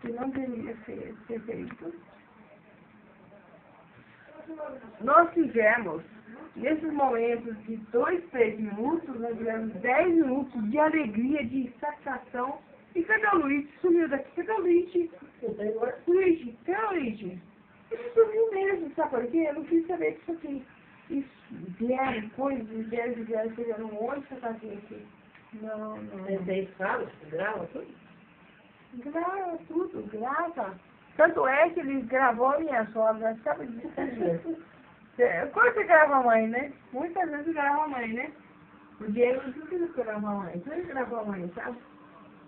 que não deveria ser feito. Nós tivemos, nesses momentos de 2, 3 minutos, nós tivemos 10 minutos de alegria, de satisfação. E cadê o Luiz? Sumiu daqui. Cadê o Luiz? Luiz, cadê o Luiz? Ele sumiu mesmo, sabe por quê? Eu não quis saber disso aqui. Isso, vieram coisas, vieram, fizeram um monte de fantasia aqui. Não. Vocês falam, gravam tudo? Grava tudo, grava. Tanto é que ele gravou a minha sogra, sabe disso? Quando você grava a mãe, né? Muitas vezes grava a mãe, né? O Diego não precisa gravar a mãe. Então ele gravou a mãe, sabe?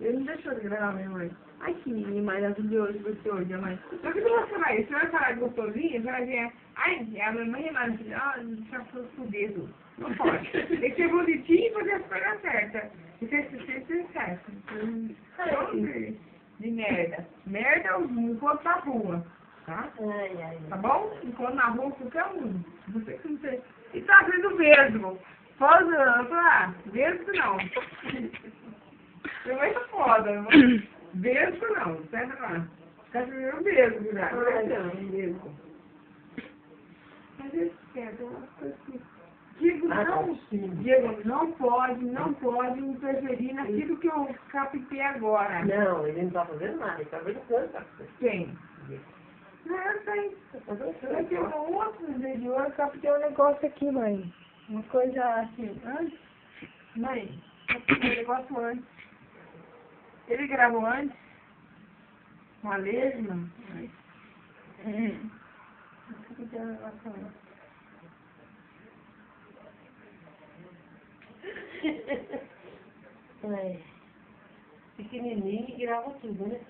Ele não deixou de gravar a minha mãe. Ai, que menino maravilhoso você hoje, a mãe. Só que você vai falar gostosinho, você vai ver. Ai, a minha mãe é maravilhosa, já foi com o dedo. Não pode. Tem que ser bonitinho e fazer as coisas certas. E ser certo. De merda. Merda enquanto na rua. Tá? Tá bom? Enquanto na rua qualquer um. Você que não sei. E tá sendo mesmo. Pode, mesmo não. Foi muito foda. Mesmo não. Certo lá. Tá sendo mesmo já. Mesmo. Mas eu quero umas coisas que... Diego, não pode interferir naquilo que eu captei agora. Não, ele não tá fazendo nada, ele tá brincando. Quem? Não, eu sei. Eu tenho um outro vídeo, eu captei um negócio aqui, mãe. Uma coisa assim, antes. Mãe, eu captei um negócio antes. Ele gravou antes? Uma lesma? Eu captei um negócio antes. Pequenininho e grava tudo, né?